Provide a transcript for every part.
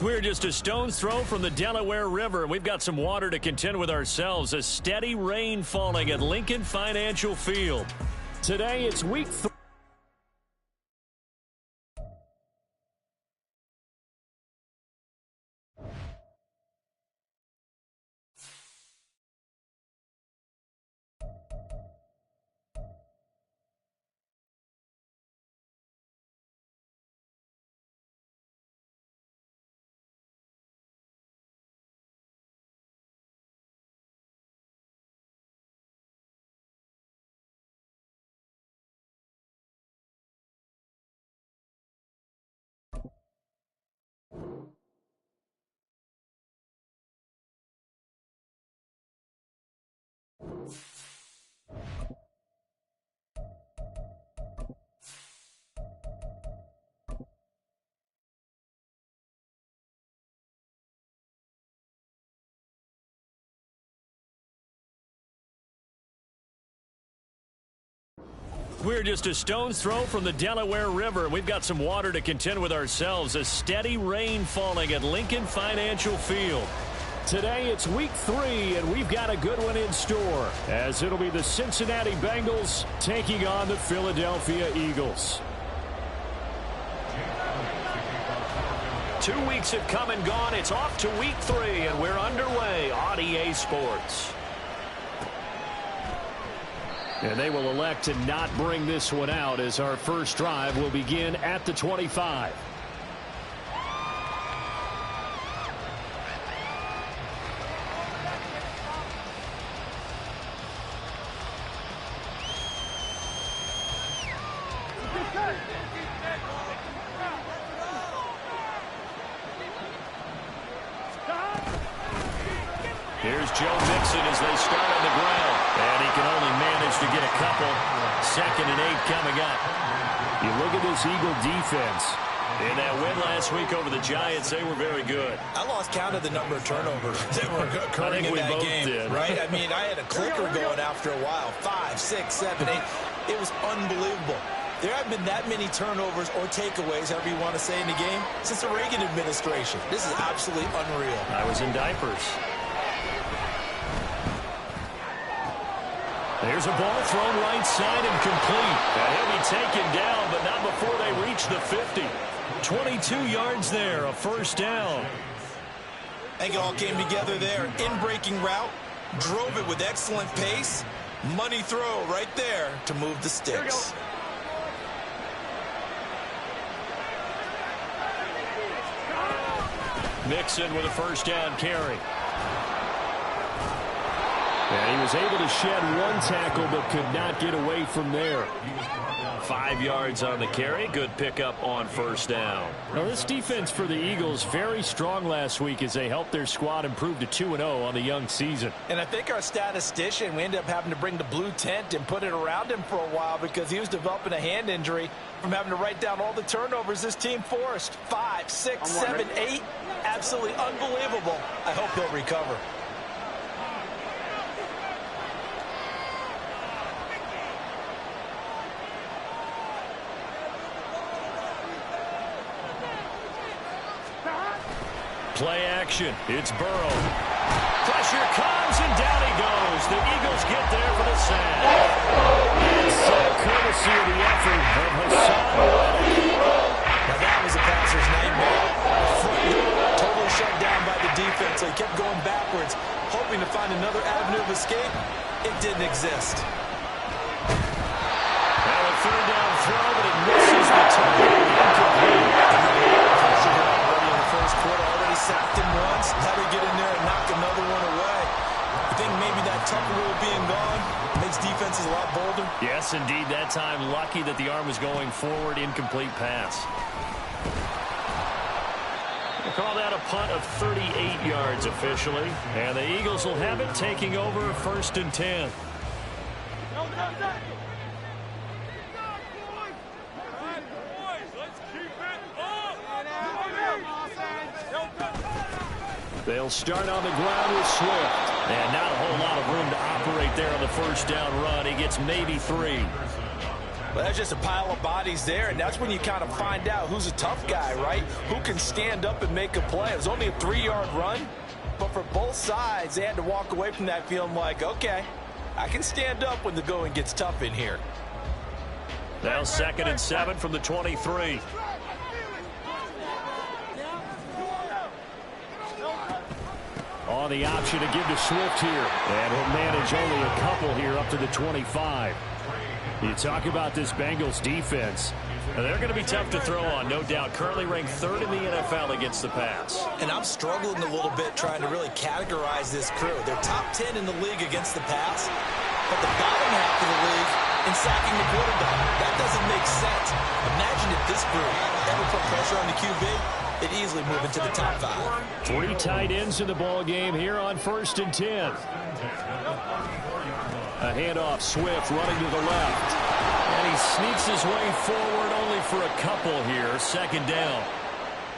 We're just a stone's throw from the Delaware River. We've got some water to contend with ourselves. A steady rain falling at Lincoln Financial Field. Today, it's week 3. We're just a stone's throw from the Delaware River. We've got some water to contend with ourselves. A steady rain falling at Lincoln Financial Field. Today, it's week 3, and we've got a good one in store, as it'll be the Cincinnati Bengals taking on the Philadelphia Eagles. 2 weeks have come and gone. It's off to week 3, and we're underway on EA Sports. And they will elect to not bring this one out, as our first drive will begin at the 25. Here's Joe Mixon as they start on the ground. And he can only manage to get a couple. 2nd and 8 coming up. You look at this Eagle defense. In that win last week over the Giants, they were very good. I lost count of the number of turnovers that were occurring in that game. Did. Right? I mean, I had a clicker going after a while. 5, 6, 7, 8. It was unbelievable. There haven't been that many turnovers or takeaways, however you want to say, in the game since the Reagan administration. This is absolutely unreal. I was in diapers. There's a ball thrown right side and complete. And he'll be taken down, but not before they reach the 50. 22 yards there, a first down. I think it all came together there. In-breaking route, drove it with excellent pace. Money throw right there to move the sticks. Mixon with a first down carry. And he was able to shed one tackle but could not get away from there. 5 yards on the carry. Good pickup on first down. Now, this defense for the Eagles very strong last week as they helped their squad improve to 2-0 on the young season. And I think our statistician, we ended up having to bring the blue tent and put it around him for a while because he was developing a hand injury from having to write down all the turnovers this team forced. 5, 6, 7, 8. Absolutely unbelievable. I hope he'll recover. Play action. It's Burrow. Pressure comes, and down he goes. The Eagles get there for the sack. It's courtesy of the effort of Hassan Reddick. Now that was a passer's nightmare. Front door totally shut down by the defense. So he kept going backwards, hoping to find another avenue of escape. It didn't exist. Well, a third down throw, but it misses the target. Incomplete. First quarter, already sacked him once. Had to get in there and knock another one away. I think maybe that Tucker rule being gone makes defenses a lot bolder. Yes, indeed. That time, lucky that the arm was going forward. Incomplete pass. We'll call that a punt of 38 yards officially. And the Eagles will have it, taking over 1st and 10. They'll start on the ground with Swift. And not a whole lot of room to operate there on the first down run. He gets maybe 3. Well, that's just a pile of bodies there, and that's when you kind of find out who's a tough guy, right? Who can stand up and make a play. It was only a 3-yard run, but for both sides, they had to walk away from that feeling like, okay, I can stand up when the going gets tough in here. Now 2nd and 7 from the 23. On the option to give to Swift here. And he'll manage only a couple here up to the 25. You talk about this Bengals defense. They're going to be tough to throw on, no doubt. Currently ranked 3rd in the NFL against the pass. And I'm struggling a little bit trying to really categorize this crew. They're top 10 in the league against the pass, but the bottom half of the league in sacking the quarterback. That doesn't make sense. Imagine if this group ever put pressure on the QB, it'd easily move into the top 5. 3 tight ends in the ball game here on 1st and 10. A handoff, Swift running to the left. And he sneaks his way forward only for a couple here. 2nd down.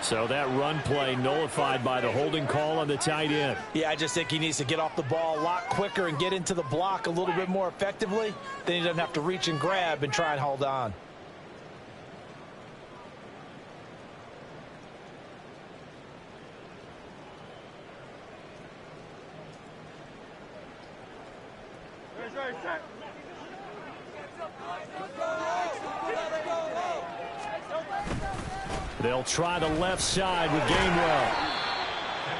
So that run play nullified by the holding call on the tight end. Yeah, I just think he needs to get off the ball a lot quicker and get into the block a little bit more effectively. Then he doesn't have to reach and grab and try and hold on. They'll try the left side with Gainwell.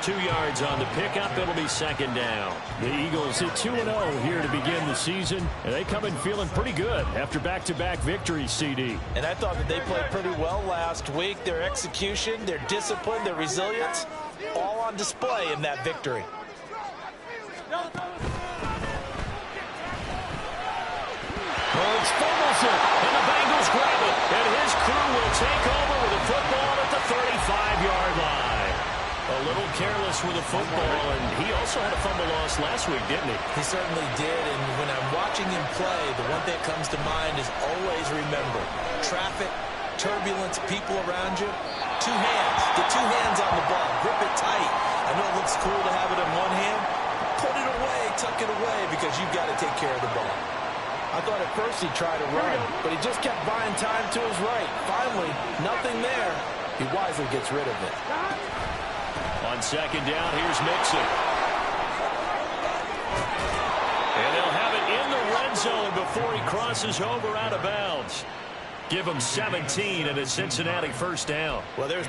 2 yards on the pickup. It'll be 2nd down. The Eagles hit 2-0 here to begin the season, and they come in feeling pretty good after back-to-back victories, CD. And I thought that they played pretty well last week. Their execution, their discipline, their resilience, all on display in that victory. Rhodes fumbles it, and the Bengals grab it, and his crew will take over with a football at the 35-yard line. A little careless with the football, and he also had a fumble loss last week, didn't he? He certainly did, and when I'm watching him play, the one thing that comes to mind is always remember, traffic, turbulence, people around you, 2 hands. Get 2 hands on the ball. Grip it tight. I know it looks cool to have it in one hand. Put it away, tuck it away, because you've got to take care of the ball. I thought at first he tried to run, but he just kept buying time to his right. Finally, nothing there. He wisely gets rid of it. On 2nd down, here's Mixon. And they'll have it in the red zone before he crosses over out of bounds. Give him 17 and a Cincinnati 1st down. Well, there's...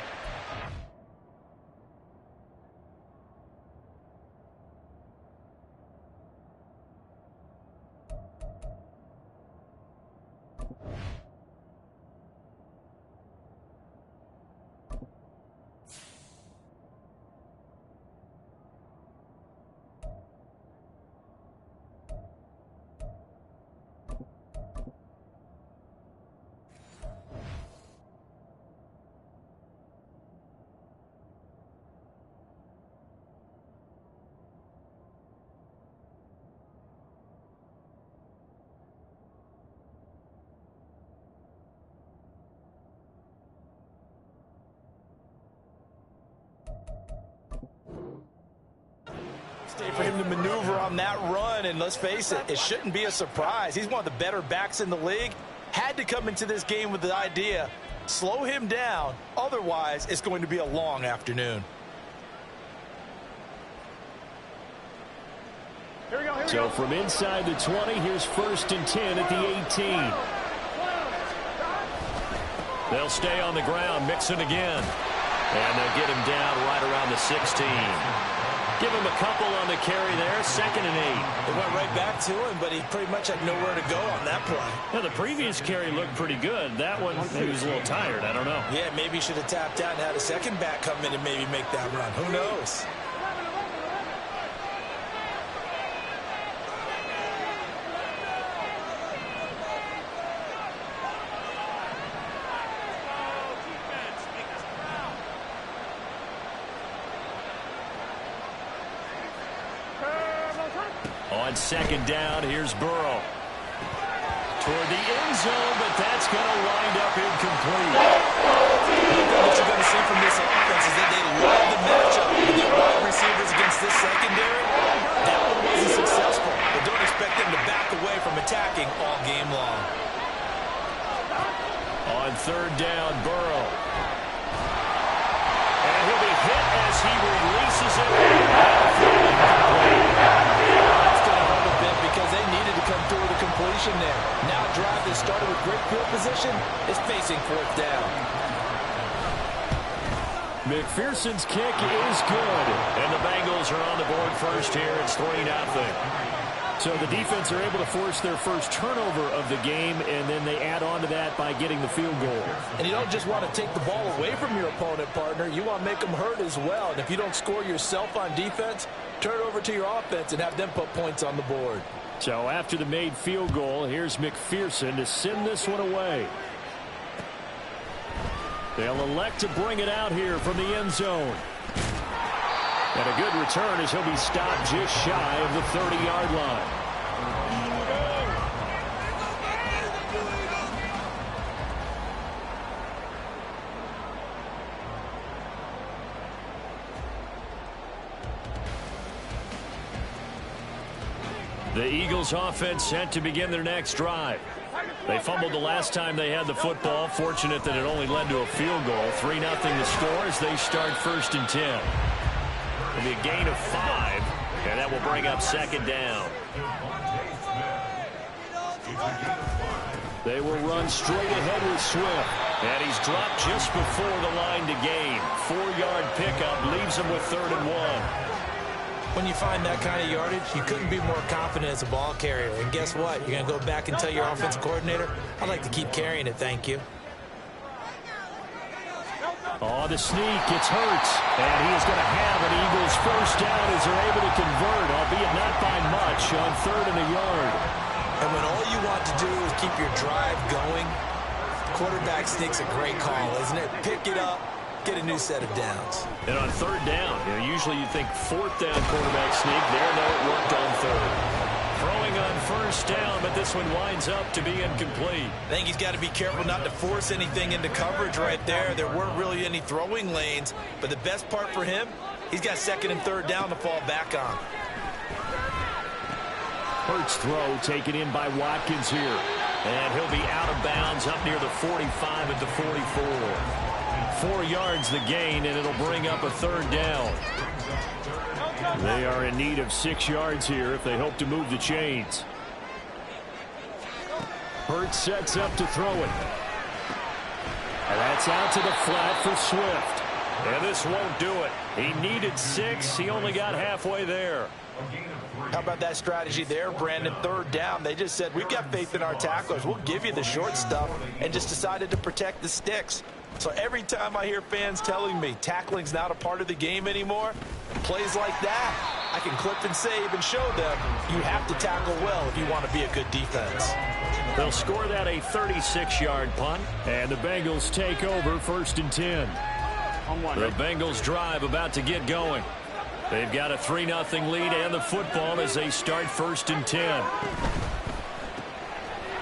for him to maneuver on that run, and let's face it, it shouldn't be a surprise. He's one of the better backs in the league. Had to come into this game with the idea, slow him down, otherwise it's going to be a long afternoon. So from inside the 20, here's 1st and 10 at the 18. They'll stay on the ground, Mixon again. And they'll get him down right around the 16. Give him a couple on the carry there, 2nd and 8. It went right back to him, but he pretty much had nowhere to go on that play. Now, the previous carry looked pretty good. That one, maybe he was a little tired. I don't know. Yeah, maybe he should have tapped out and had a second back come in and maybe make that run. Who knows? On 2nd down, here's Burrow. Toward the end zone, but that's going to wind up incomplete. What you're going to see from this offense is that they love the matchup with their wide receivers against this secondary. That one wasn't successful, but don't expect them to back away from attacking all game long. third down. Burrow. And he'll be hit as he releases it. That's going to hurt a bit because they needed to come through with a completion there. Now a drive that started with great field position is facing fourth down. McPherson's kick is good. And the Bengals are on the board first here. It's 3-0. So the defense are able to force their first turnover of the game, and then they add on to that by getting the field goal. And you don't just want to take the ball away from your opponent, partner. You want to make them hurt as well. And if you don't score yourself on defense, turn it over to your offense and have them put points on the board. So after the made field goal, here's McPherson to send this one away. They'll elect to bring it out here from the end zone. And a good return as he'll be stopped just shy of the 30-yard line. The Eagles offense set to begin their next drive. They fumbled the last time they had the football. Fortunate that it only led to a field goal. 3-0 the score as they start 1st and 10. It'll be a gain of 5, and that will bring up 2nd down. They will run straight ahead with Swift. And he's dropped just before the line to gain. 4-yard pickup leaves him with 3rd and 1. When you find that kind of yardage, you couldn't be more confident as a ball carrier. And guess what? You're going to go back and tell your offensive coordinator, I'd like to keep carrying it, thank you. Oh, the sneak gets Hurts. And he is going to have an Eagles first down as they're able to convert, albeit not by much, on 3rd and a yard. And when all you want to do is keep your drive going, quarterback sneak's a great call, isn't it? Pick it up. Get a new set of downs. And on 3rd down, usually you think 4th down quarterback sneak. There, though, it worked on 3rd. Throwing on 1st down, but this one winds up to be incomplete. I think he's got to be careful not to force anything into coverage right there. There weren't really any throwing lanes, but the best part for him, he's got 2nd and 3rd down to fall back on. Hurts throw taken in by Watkins here. And he'll be out of bounds up near the 45 at the 44. 4 yards the gain, and it'll bring up a 3rd down. They are in need of 6 yards here if they hope to move the chains. Hurts sets up to throw it. And that's out to the flat for Swift. And this won't do it. He needed 6. He only got halfway there. How about that strategy there, Brandon? 3rd down. They just said, we've got faith in our tacklers. We'll give you the short stuff, and just decided to protect the sticks. So every time I hear fans telling me tackling's not a part of the game anymore, plays like that, I can clip and save and show them you have to tackle well if you want to be a good defense. They'll score that a 36-yard punt, and the Bengals take over 1st and 10. The Bengals drive about to get going. They've got a 3-0 lead and the football as they start 1st and 10.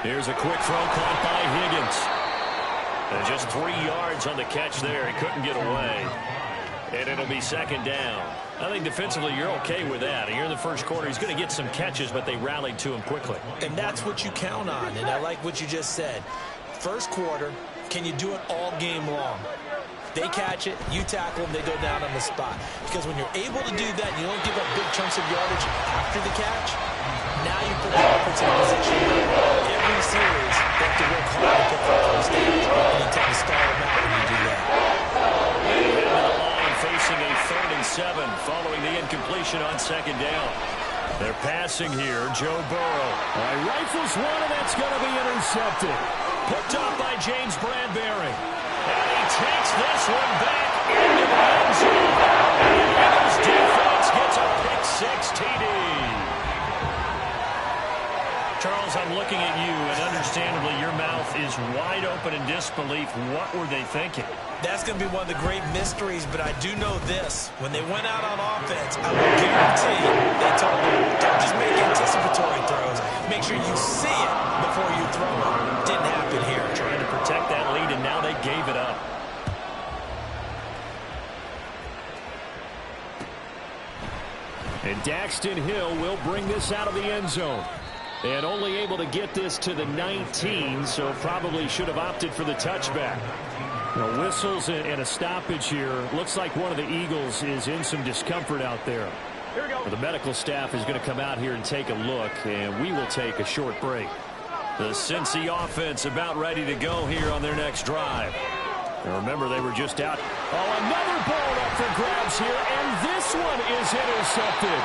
Here's a quick throw caught by Higgins. And just 3 yards on the catch there. He couldn't get away. And it'll be 2nd down. I think defensively you're okay with that. Here in the first quarter, he's going to get some catches, but they rallied to him quickly. And that's what you count on. And I like what you just said. First quarter, can you do it all game long? They catch it, you tackle them, they go down on the spot. Because when you're able to do that, you don't give up big chunks of yardage after the catch, now you put the offense in a position where every series they have to work hard to get for first down. And you tend to stall them out when you do that. Facing a 3rd and 7 following the incompletion on 2nd down. They're passing here, Joe Burrow. Rifles one, and that's going to be intercepted. Picked up by James Bradbury. And he takes this one back into the end zone. And the Eagles defense gets a pick-6 TD. Charles, I'm looking at you, and understandably your mouth is wide open in disbelief. What were they thinking? That's going to be one of the great mysteries, but I do know this. When they went out on offense, I will guarantee they told them, don't just make anticipatory throws. Make sure you see it before you throw it. Didn't happen here. Trying to protect that lead, and now they gave it up. And Daxton Hill will bring this out of the end zone. And only able to get this to the 19, so probably should have opted for the touchback. Whistles and a stoppage here. Looks like one of the Eagles is in some discomfort out there. Here we go. The medical staff is going to come out here and take a look, and we will take a short break. The Cincy offense about ready to go here on their next drive. And remember, they were just out. Oh, another ball up for grabs here, and this one is intercepted.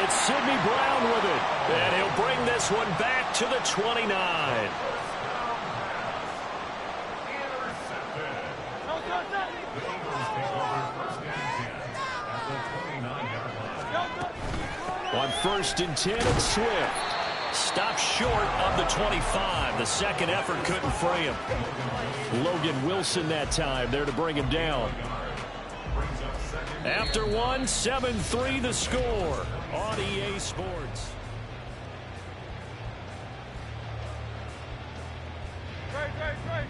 It's Sidney Brown with it, and he'll bring this one back to the 29. On 1st and 10, it's Swift. Stopped short of the 25. The second effort couldn't free him. Logan Wilson that time there to bring him down. After one, 7-3 the score on EA Sports.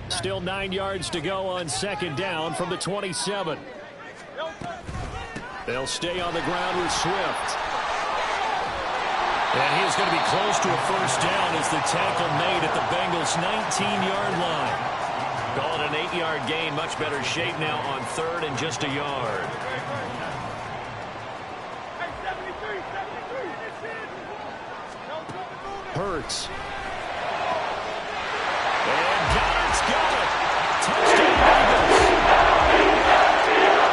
Still 9 yards to go on 2nd down from the 27. They'll stay on the ground with Swift. And he's going to be close to a 1st down as the tackle made at the Bengals' 19-yard line. Call it an 8-yard gain. Much better shape now on 3rd and just a yard. Hurts. And Goddard's got it. Touchdown Bengals.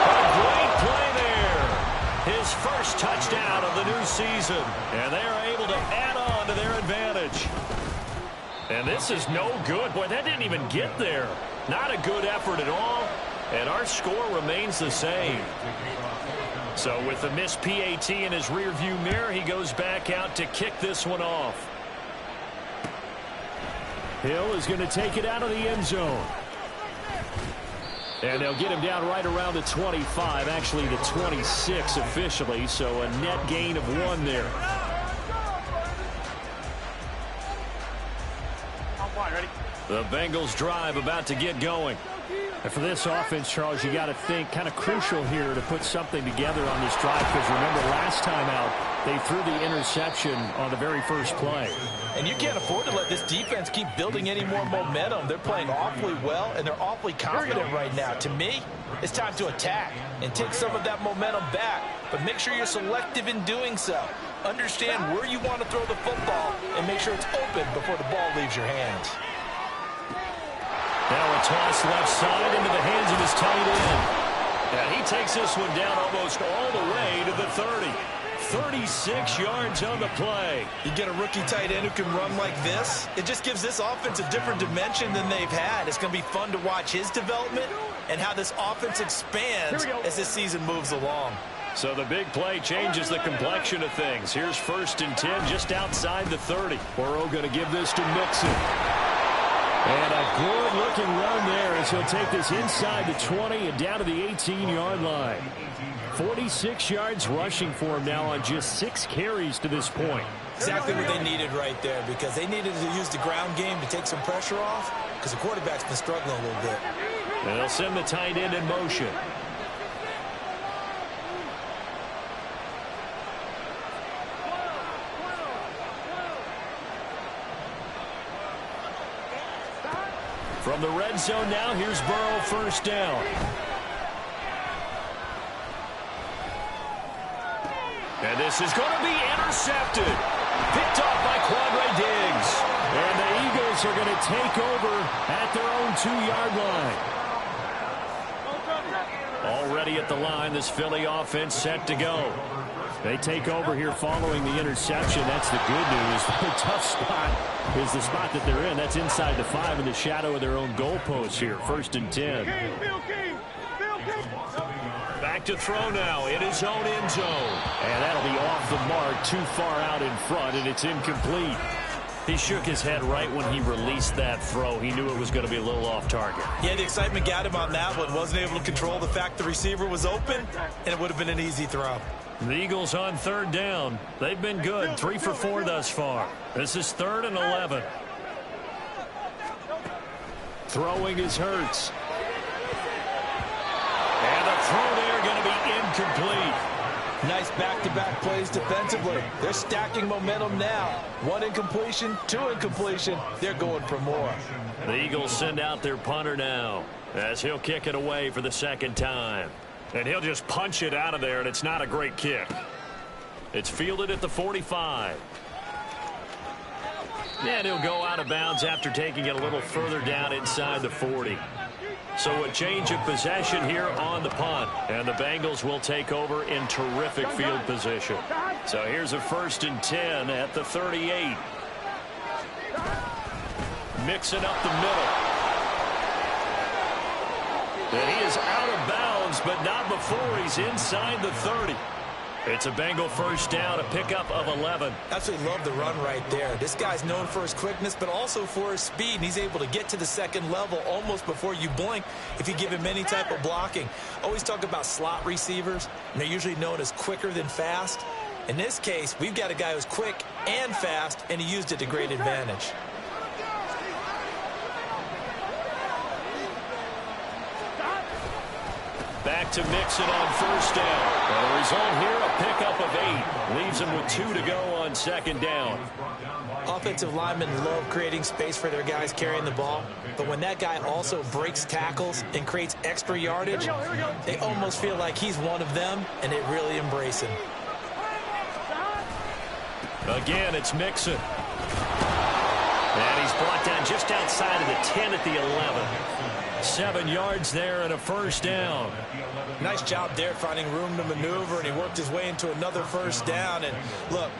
A great play there. His first touchdown of the new season. And they are able to add on to their advantage. And this is no good. Boy, that didn't even get there. Not a good effort at all. And our score remains the same. So with the missed PAT in his rearview mirror, he goes back out to kick this one off. Hill is going to take it out of the end zone. And they'll get him down right around the 25, actually the 26 officially, so a net gain of 1 there. The Bengals drive about to get going. And for this offense, Charles, you got to think kind of crucial here to put something together on this drive, because remember last time out they threw the interception on the very first play. And you can't afford to let this defense keep building any more momentum. They're playing awfully well, and they're awfully confident right now. To me, it's time to attack and take some of that momentum back, but make sure you're selective in doing so. Understand where you want to throw the football and make sure it's open before the ball leaves your hands. Now a toss left side into the hands of his tight end. And he takes this one down almost all the way to the 30. 36 yards on the play. You get a rookie tight end who can run like this, it just gives this offense a different dimension than they've had. It's going to be fun to watch his development and how this offense expands as this season moves along. So the big play changes the complexion of things. Here's 1st and 10 just outside the 30. Burrow going to give this to Mixon. And a good-looking run there as he'll take this inside the 20 and down to the 18-yard line. 46 yards rushing for him now on just 6 carries to this point. Exactly what they needed right there, because they needed to use the ground game to take some pressure off, because the quarterback's been struggling a little bit. And they'll send the tight end in motion. From the red zone now, here's Burrow, 1st down. And this is going to be intercepted. Picked off by Quandre Diggs. And the Eagles are going to take over at their own 2-yard line. Already at the line, this Philly offense set to go. They take over here following the interception. That's the good news. The tough spot is the spot that they're in. That's inside the 5 in the shadow of their own goalpost here. 1st and 10. Back to throw now in his own end zone. And that'll be off the mark, too far out in front, and it's incomplete. He shook his head right when he released that throw. He knew it was going to be a little off target. Yeah, the excitement got him on that one. Wasn't able to control the fact the receiver was open, and it would have been an easy throw. The Eagles on 3rd down. They've been good. 3 for 4 thus far. This is 3rd and 11. Throwing is Hurts. And the throw there going to be incomplete. Nice back-to-back plays defensively. They're stacking momentum now. 1 incompletion, 2 incompletion. They're going for more. The Eagles send out their punter now as he'll kick it away for the second time. And he'll just punch it out of there, and it's not a great kick. It's fielded at the 45. And he'll go out of bounds after taking it a little further down inside the 40. So a change of possession here on the punt. And the Bengals will take over in terrific field position. So here's a 1st and 10 at the 38. Mixing up the middle. And he is out of bounds, but not before he's inside the 30. It's a Bengal 1st down, a pickup of 11. Absolutely love the run right there. This guy's known for his quickness, but also for his speed. And he's able to get to the second level almost before you blink if you give him any type of blocking. Always talk about slot receivers, and they're usually known as quicker than fast. In this case, we've got a guy who's quick and fast, and he used it to great advantage. Back to Mixon on 1st down. And the result here, a pickup of 8. Leaves him with 2 to go on 2nd down. Offensive linemen love creating space for their guys carrying the ball. But when that guy also breaks tackles and creates extra yardage, they almost feel like he's one of them, and they really embrace him. Again, it's Mixon. And he's brought down just outside of the 10 at the 11. 7 yards there and a 1st down. Nice job there finding room to maneuver, and he worked his way into another 1st down. And look,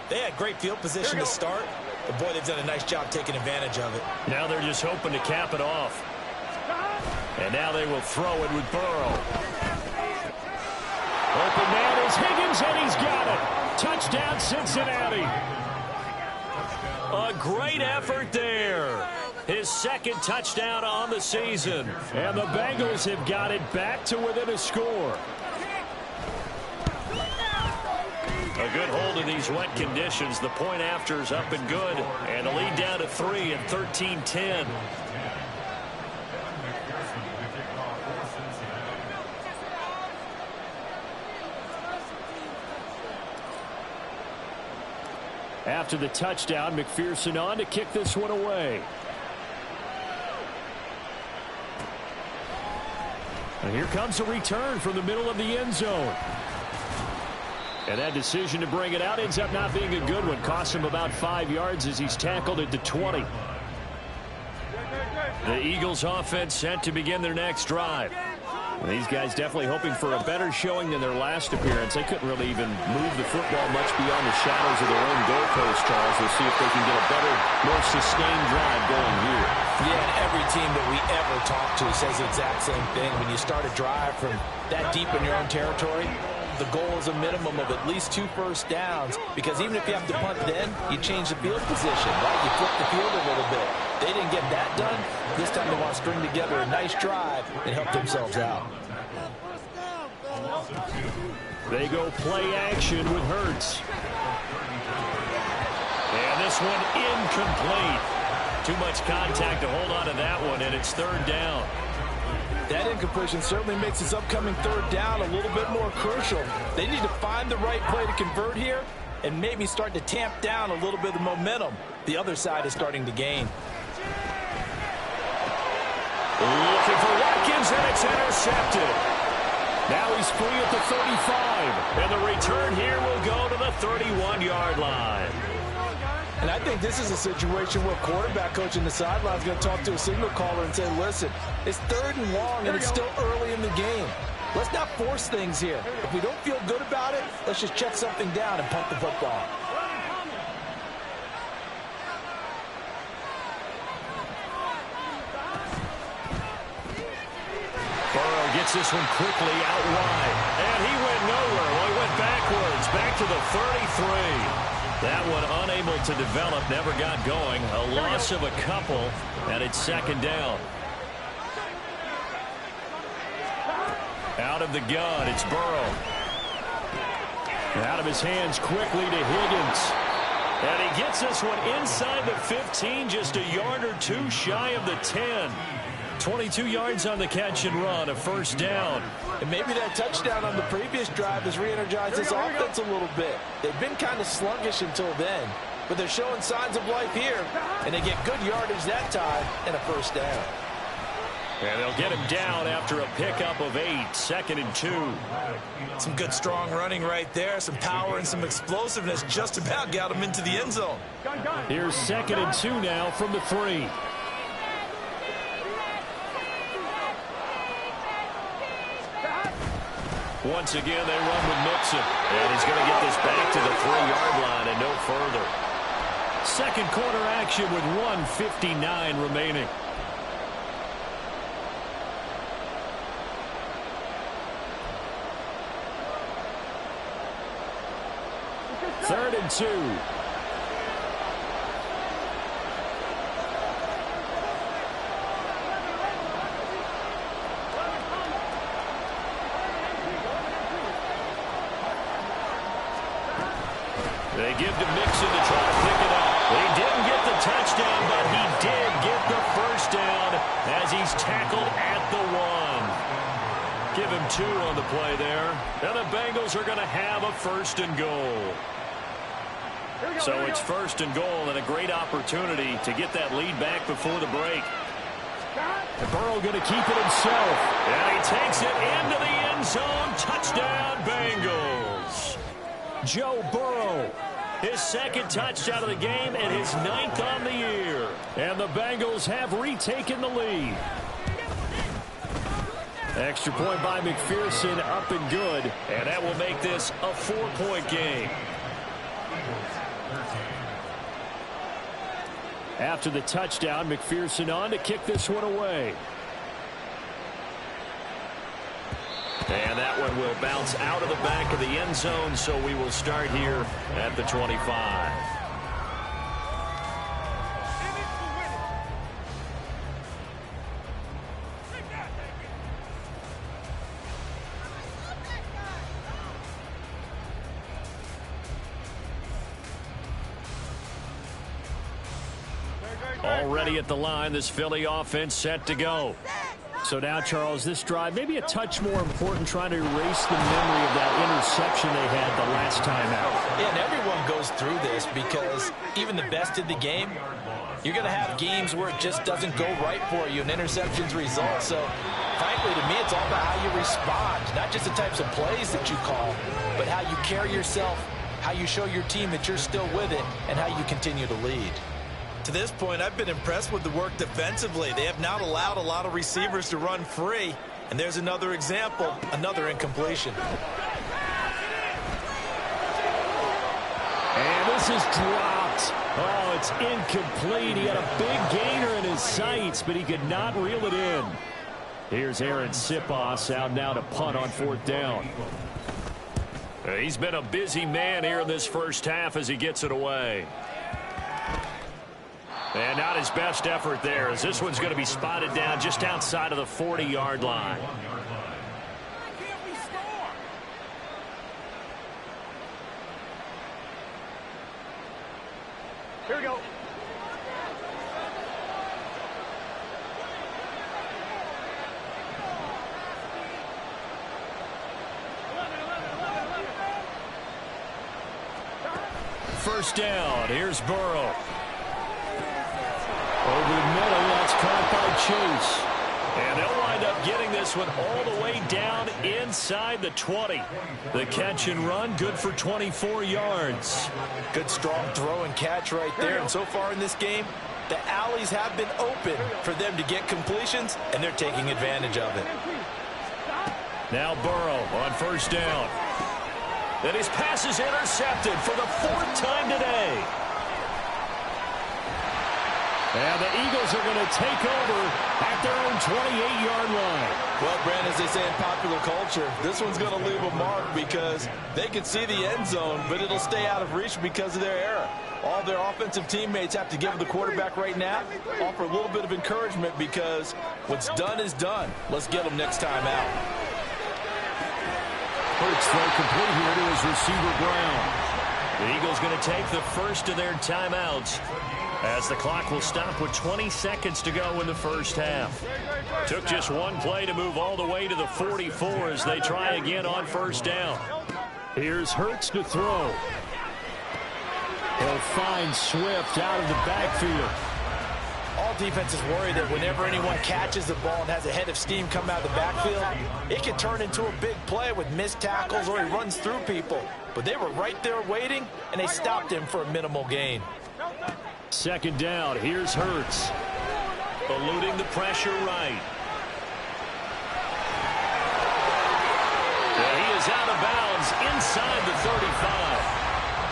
they had great field position to start, but boy, they've done a nice job taking advantage of it. Now they're just hoping to cap it off. And now they will throw it with Burrow. Open man is Higgins, and he's got it. Touchdown, Cincinnati. A great effort there. His 2nd touchdown on the season. And the Bengals have got it back to within a score. A good hold in these wet conditions. The point after is up and good. And a lead down to 3 at 13-10. After the touchdown, McPherson on to kick this one away. And here comes a return from the middle of the end zone. And that decision to bring it out ends up not being a good one. Cost him about 5 yards as he's tackled at the 20. The Eagles offense set to begin their next drive. These guys definitely hoping for a better showing than their last appearance. They couldn't really even move the football much beyond the shadows of their own goalpost, Charles. We'll see if they can get a better, more sustained drive going here. Yeah, and every team that we ever talk to says the exact same thing. When you start a drive from that deep in your own territory, the goal is a minimum of at least 2 1st downs, because even if you have to punt then, you change the field position, right? You flip the field a little bit. They didn't get that done. This time they want to string together a nice drive and help themselves out. They go play action with Hurts. And this one incomplete. Too much contact to hold on to that one, and it's 3rd down. That incompletion certainly makes his upcoming 3rd down a little bit more crucial. They need to find the right play to convert here and maybe start to tamp down a little bit of the momentum the other side is starting to gain. Looking for Watkins, and it's intercepted. Now he's free at the 35. And the return here will go to the 31-yard line. And I think this is a situation where quarterback coach in the sideline is going to talk to a signal caller and say, listen, it's 3rd and long, and it's still early in the game. Let's not force things here. If we don't feel good about it, let's just check something down and punt the football. Burrow gets this one quickly out wide. And he went nowhere. Well, he went backwards, back to the 33. That one unable to develop, never got going. A loss of a couple, and it's 2nd down. Out of the gun, it's Burrow. Out of his hands quickly to Higgins. And he gets this one inside the 15, just a yard or 2 shy of the 10. 22 yards on the catch and run, a first down. And maybe that touchdown on the previous drive has re-energized this offense a little bit. They've been kind of sluggish until then, but they're showing signs of life here, and they get good yardage that time and a first down. And they'll get him down after a pickup of 8, 2nd and 2. Some good strong running right there, some power and some explosiveness just about got him into the end zone. Here's 2nd and 2 now from the 3. Once again, they run with Mixon. And he's going to get this back to the 3-yard line and no further. Second quarter action with 1:59 remaining. Third and 2. They give to Mixon to try to pick it up. He didn't get the touchdown, but he did get the first down as he's tackled at the 1. Give him 2 on the play there. And the Bengals are going to have a first and goal. So it's first and goal and a great opportunity to get that lead back before the break. And Burrow going to keep it himself. And he takes it into the end zone. Touchdown, Bengals. Joe Burrow, his 2nd touchdown of the game and his 9th on the year. And the Bengals have retaken the lead. Extra point by McPherson, up and good. And that will make this a 4-point game. After the touchdown, McPherson on to kick this one away. And that one will bounce out of the back of the end zone, so we will start here at the 25. Already at the line, this Philly offense set to go. So now, Charles, this drive maybe a touch more important, trying to erase the memory of that interception they had the last time out. Yeah, and everyone goes through this because even the best in the game, you're going to have games where it just doesn't go right for you and interceptions result. So, frankly, to me, it's all about how you respond, not just the types of plays that you call, but how you carry yourself, how you show your team that you're still with it, and how you continue to lead. To this point, I've been impressed with the work defensively. They have not allowed a lot of receivers to run free. And there's another example, another incompletion. And this is dropped. Oh, it's incomplete. He had a big gainer in his sights, but he could not reel it in. Here's Aaron Sipos out now to punt on 4th down. He's been a busy man here in this first half as he gets it away. And not his best effort there, as this one's going to be spotted down just outside of the 40-yard line. Here we go. First down, here's Burrow. Over the middle, that's caught by Chase. And they'll wind up getting this one all the way down inside the 20. The catch and run, good for 24 yards. Good strong throw and catch right there. And so far in this game, the alleys have been open for them to get completions, and they're taking advantage of it. Now Burrow on first down. And his pass is intercepted for the 4th time today. And the Eagles are going to take over at their own 28-yard line. Well, Brandon, as they say in popular culture, this one's going to leave a mark because they can see the end zone, but it'll stay out of reach because of their error. All their offensive teammates have to give the quarterback right now, offer a little bit of encouragement because what's done is done. Let's get them next time out. Hurts throw complete here to his receiver Brown. The Eagles going to take the first of their timeouts. As the clock will stop with 20 seconds to go in the first half. Took just one play to move all the way to the 44 as they try again on first down. Here's Hurts to throw. He'll find Swift out of the backfield. All defenses worry that whenever anyone catches the ball and has a head of steam come out of the backfield, it can turn into a big play with missed tackles or he runs through people. But they were right there waiting, and they stopped him for a minimal gain. Second down, here's Hurts. Eluding the pressure right. And he is out of bounds inside the 35.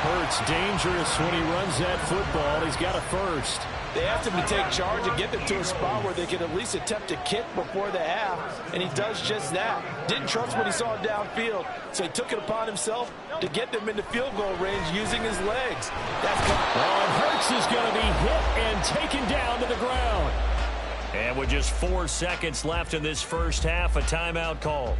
Hurts dangerous when he runs that football. He's got a first. They asked him to take charge and get them to a spot where they could at least attempt a kick before the half, and he does just that. Didn't trust what he saw downfield, so he took it upon himself to get them into field goal range using his legs. Hurts is going to be hit and taken down to the ground. And with just 4 seconds left in this first half, a timeout call.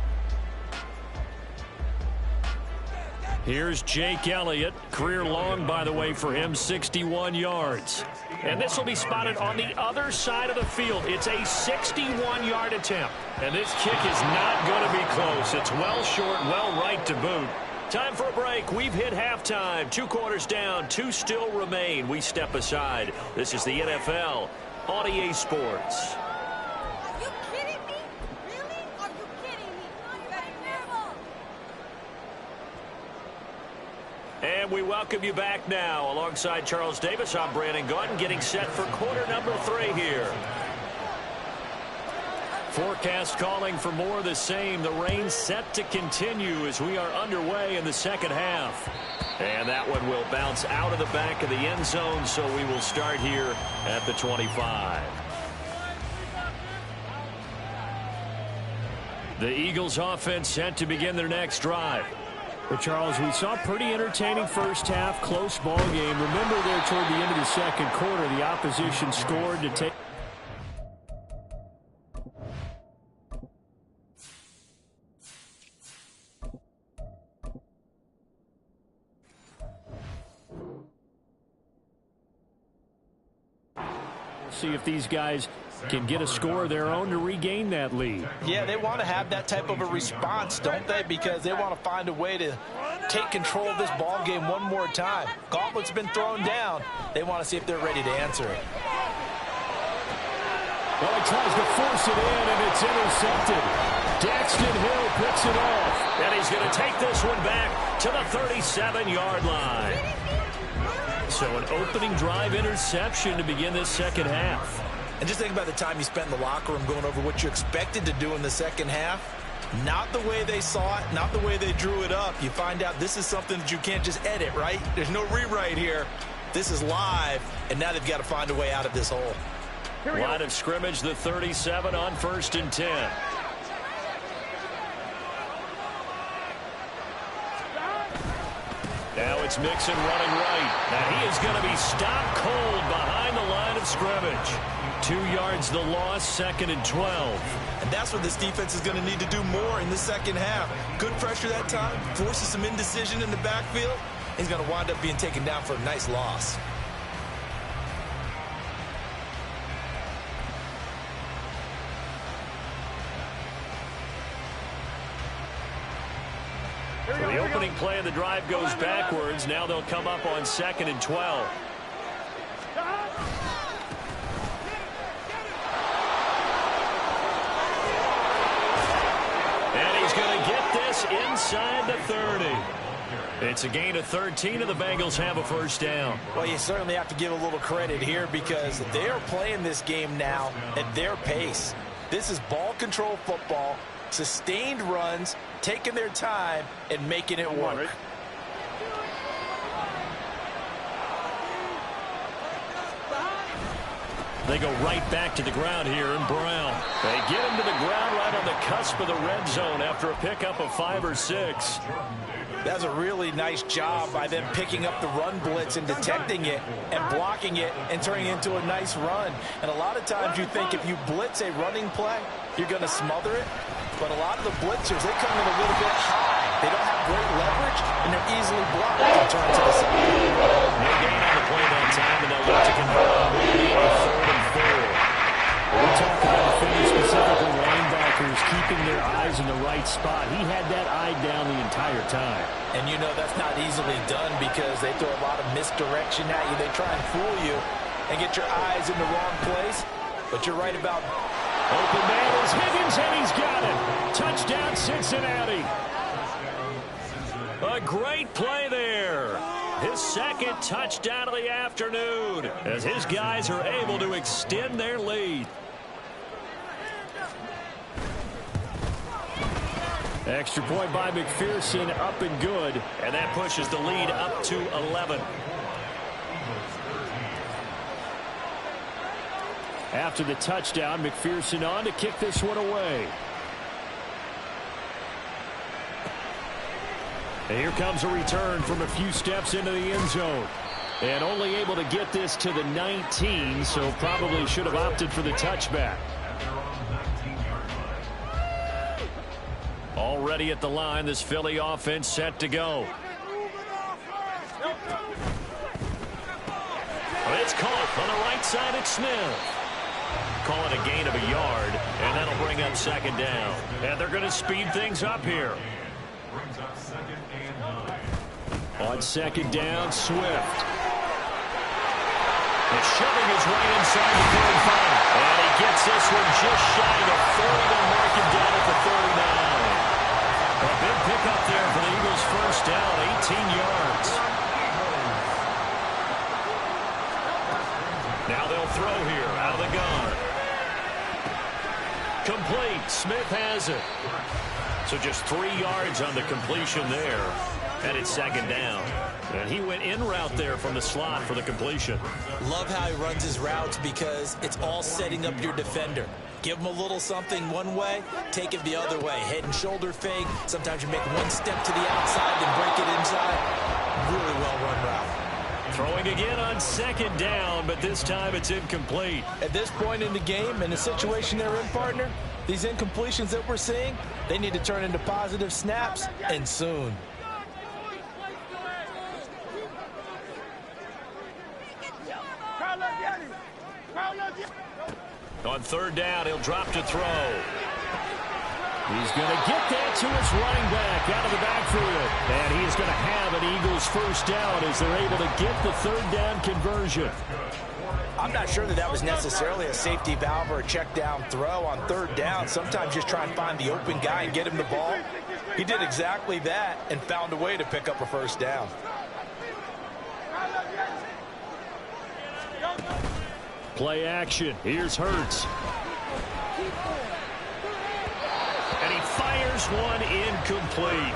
Here's Jake Elliott. Career long, by the way, for him, 61 yards. And this will be spotted on the other side of the field. It's a 61-yard attempt. And this kick is not going to be close. It's well short, well right to boot. Time for a break. We've hit halftime. 2 quarters down, 2 still remain. We step aside. This is the NFL on EA Sports. And we welcome you back now. Alongside Charles Davis, I'm Brandon Gautin, getting set for quarter number 3 here. Forecast calling for more of the same. The rain set to continue as we are underway in the second half. And that one will bounce out of the back of the end zone, so we will start here at the 25. The Eagles offense set to begin their next drive. Well, Charles, we saw a pretty entertaining first half, close ball game. Remember there toward the end of the second quarter, the opposition scored to take. See if these guys can get a score of their own to regain that lead. Yeah, they want to have that type of a response, don't they? Because they want to find a way to take control of this ball game one more time. Gauntlet's been thrown down. They want to see if they're ready to answer it. Well, he tries to force it in, and it's intercepted. Daxton Hill picks it off. And he's going to take this one back to the 37-yard line. So an opening drive interception to begin this second half. And just think about the time you spent in the locker room going over what you expected to do in the second half. Not the way they saw it, not the way they drew it up. You find out this is something that you can't just edit, right? There's no rewrite here. This is live, and now they've got to find a way out of this hole. Line of scrimmage, the 37 on 1st and 10. Now it's Mixon running right. Now he is going to be stopped cold behind the line of scrimmage. 2 yards the loss, 2nd and 12. And that's what this defense is going to need to do more in the second half. Good pressure that time, forces some indecision in the backfield. He's going to wind up being taken down for a nice loss. The opening play of the drive goes backwards. Now they'll come up on 2nd and 12. And he's going to get this inside the 30. It's a gain of 13, and the Bengals have a first down. Well, you certainly have to give a little credit here because they're playing this game now at their pace. This is ball control football, sustained runs, taking their time and making it work. They go right back to the ground here in Brown. They get him to the ground right on the cusp of the red zone after a pickup of 5 or 6. That's a really nice job by them picking up the run blitz and detecting it and blocking it and turning it into a nice run. And a lot of times you think if you blitz a running play, you're going to smother it. But a lot of the blitzers, they come in a little bit high. They don't have great leverage, and they're easily blocked and turned to the side. No gain on the play that time, and they'll look to convert on talk about defenders, specifically linebackers, keeping their eyes in the right spot. He had that eye down the entire time. And you know that's not easily done because they throw a lot of misdirection at you. They try and fool you and get your eyes in the wrong place. But you're right about... Open man is Higgins, and he's got it. Touchdown, Cincinnati. A great play there. His second touchdown of the afternoon as his guys are able to extend their lead. Extra point by McPherson, up and good. And that pushes the lead up to 11. After the touchdown, McPherson on to kick this one away. And here comes a return from a few steps into the end zone. And only able to get this to the 19, so probably should have opted for the touchback. Already at the line, this Philly offense set to go. It's caught on the right side at Smith. Call it a gain of a yard, and that'll bring up second down. And they're going to speed things up here. On second down, Swift. He's shoving his way inside the 35. And he gets this one just shy of 40 to mark him down at the 39. A big pickup there for the Eagles' first down, 18 yards. Now they'll throw here out of the gun. Complete. Smith has it. So just 3 yards on the completion there. And it's second down. And he went in route there from the slot for the completion. Love how he runs his routes because it's all setting up your defender. Give him a little something one way, take it the other way. Head and shoulder fake. Sometimes you make one step to the outside, then break it inside. Really well run route. Throwing again on second down, but this time it's incomplete. At this point in the game, in the situation they're in, partner, these incompletions that we're seeing, they need to turn into positive snaps, and soon. On third down, he'll drop to throw. He's going to get that to his running back out of the backfield. And he's going to have an Eagles first down as they're able to get the third down conversion. I'm not sure that was necessarily a safety valve or a check down throw on third down. Sometimes just try and find the open guy and get him the ball. He did exactly that and found a way to pick up a first down. Play action. Here's Hurts. And he fires one incomplete.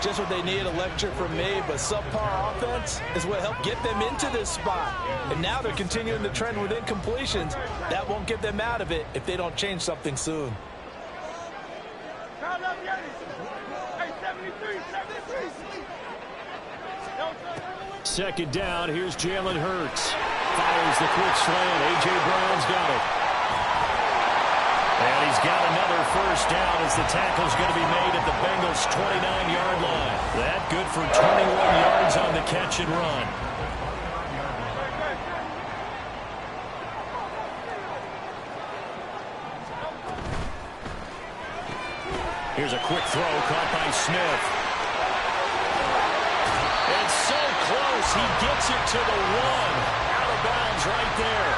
Just what they need, a lecture from me, but subpar offense is what helped get them into this spot. And now they're continuing the trend with incompletions. That won't get them out of it if they don't change something soon. Second down, here's Jalen Hurts. Fires the quick slant. A.J. Brown's got it. And he's got another first down as the tackle's going to be made at the Bengals' 29-yard line. That good for 21 yards on the catch and run. Here's a quick throw caught by Smith. And so close, he gets it to the one. Out of bounds right there.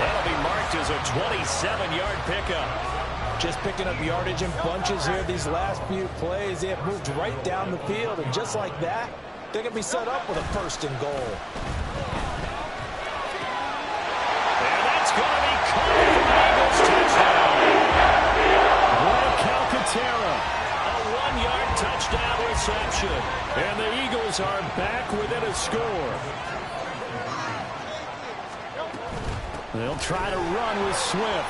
That'll be marked as a 27-yard pickup. Just picking up yardage in bunches here these last few plays. They have moved right down the field, and just like that, they're going to be set up with a first and goal. And that's going to be caught for the Eagles touchdown. Greg Calcaterra, a 1-yard touchdown reception. And the Eagles are back within a score. They'll try to run with Swift.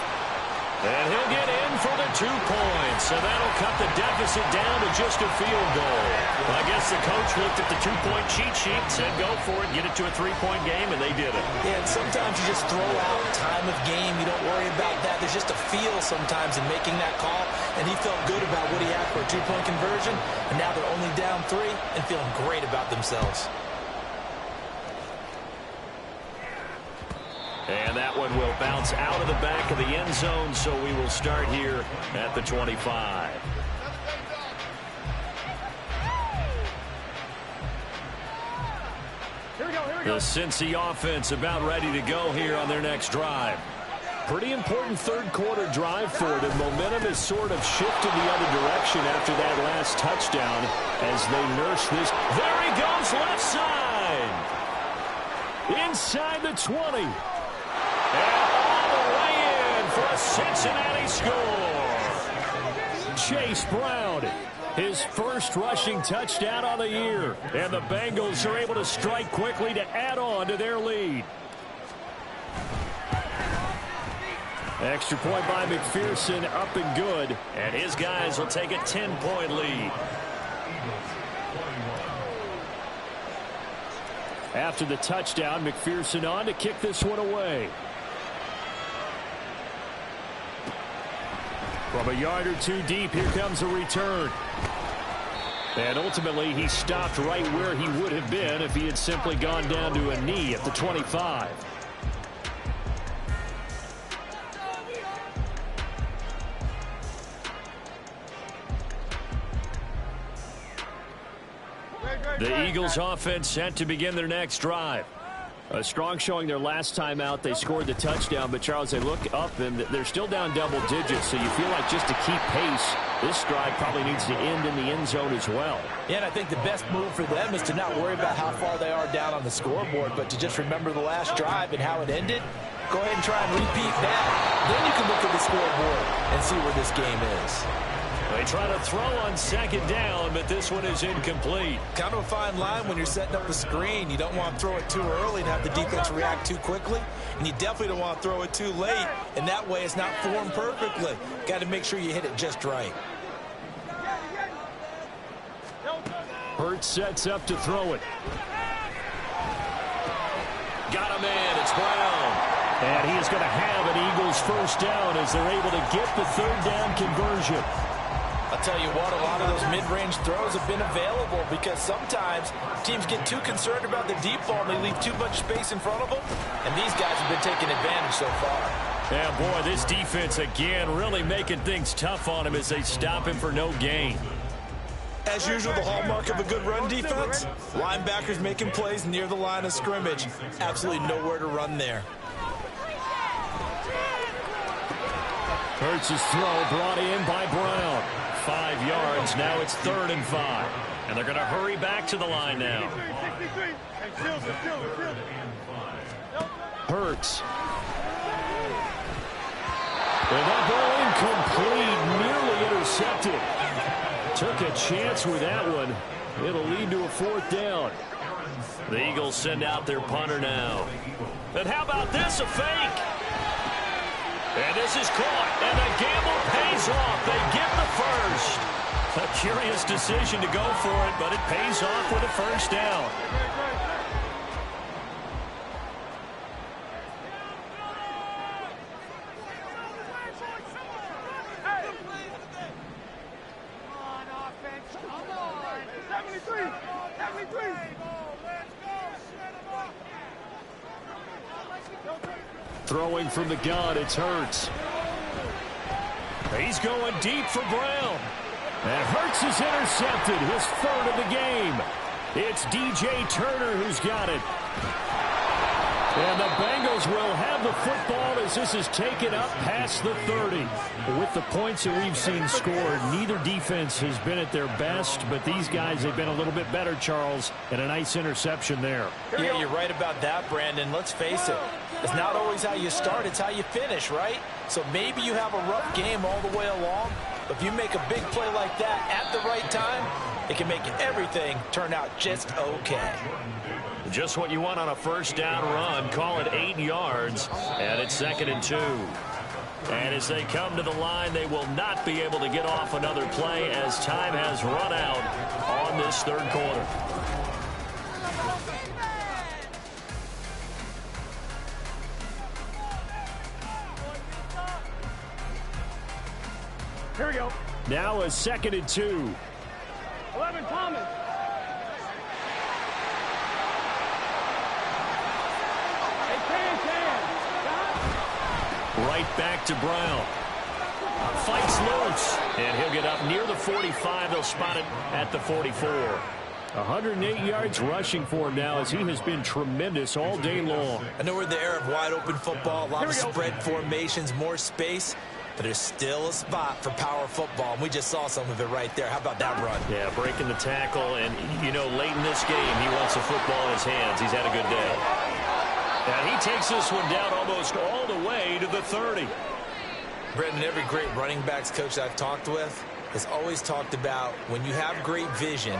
And he'll get in for the 2 points. And that'll cut the deficit down to just a field goal. I guess the coach looked at the 2-point cheat sheet and said, go for it, get it to a 3-point game, and they did it. Yeah, and sometimes you just throw out time of game. You don't worry about that. There's just a feel sometimes in making that call. And he felt good about what he had for a 2-point conversion. And now they're only down 3 and feeling great about themselves. And that one will bounce out of the back of the end zone, so we will start here at the 25. The Cincy offense about ready to go here on their next drive. Pretty important third quarter drive for them. Momentum has sort of shifted the other direction after that last touchdown as they nurse this. There he goes, left side. Inside the 20. And all the way in for a Cincinnati score. Chase Brown, his first rushing touchdown on the year. And the Bengals are able to strike quickly to add on to their lead. Extra point by McPherson, up and good. And his guys will take a 10-point lead. After the touchdown, McPherson on to kick this one away. From a yard or two deep, here comes a return. And ultimately, he stopped right where he would have been if he had simply gone down to a knee at the 25. The Eagles offense set to begin their next drive. A strong showing their last time out. They scored the touchdown, but Charles, they look up and they're still down double digits, so you feel like just to keep pace, this drive probably needs to end in the end zone as well. Yeah, and I think the best move for them is to not worry about how far they are down on the scoreboard, but to just remember the last drive and how it ended. Go ahead and try and repeat that. Then you can look at the scoreboard and see where this game is. They try to throw on second down, but this one is incomplete. Kind of a fine line when you're setting up the screen. You don't want to throw it too early and have the defense react too quickly. And you definitely don't want to throw it too late. And that way it's not formed perfectly. Got to make sure you hit it just right. Hurts sets up to throw it. Got a man. It's Brown. And he is going to have an Eagles first down as they're able to get the third down conversion. I'll tell you what, a lot of those mid-range throws have been available because sometimes teams get too concerned about the deep ball and they leave too much space in front of them. And these guys have been taking advantage so far. Yeah, boy, this defense again really making things tough on him as they stop him for no gain. As usual, the hallmark of a good run defense, linebackers making plays near the line of scrimmage. Absolutely nowhere to run there. Hurts' throw brought in by Brown. 5 yards. Now it's 3rd and 5. And they're going to hurry back to the line now. Hurts. And that ball incomplete, nearly intercepted. Took a chance with that one. It'll lead to a 4th down. The Eagles send out their punter now. And how about this, a fake? And this is caught, and the gamble pays off. They get the first. A curious decision to go for it, but it pays off with a first down. Throwing from the gun, it's Hurts. He's going deep for Brown. And Hurts is intercepted, his 3rd of the game. It's DJ Turner who's got it. And the Bengals will have the football as this is taken up past the 30. With the points that we've seen scored, neither defense has been at their best, but these guys have been a little bit better, Charles, and a nice interception there. Yeah, you're right about that, Brandon. Let's face it. It's not always how you start, it's how you finish, right? So maybe you have a rough game all the way along, but if you make a big play like that at the right time, it can make everything turn out just okay. Just what you want on a first down run. Call it 8 yards, and it's 2nd and 2. And as they come to the line, they will not be able to get off another play as time has run out on this 3rd quarter. Here we go. Now a 2nd and 2. 11, Thomas. Hey, Can. Right back to Brown. Fights loose, and he'll get up near the 45. They'll spot it at the 44. 108 yards rushing for him now as he has been tremendous all day long. I know we're in the era of wide-open football, a lot of spread formations, more space, but there's still a spot for power football, and we just saw some of it right there. How about that run? Yeah, breaking the tackle, and, you know, late in this game, he wants the football in his hands. He's had a good day. And he takes this one down almost all the way to the 30. Brendan, every great running backs coach I've talked with has always talked about when you have great vision,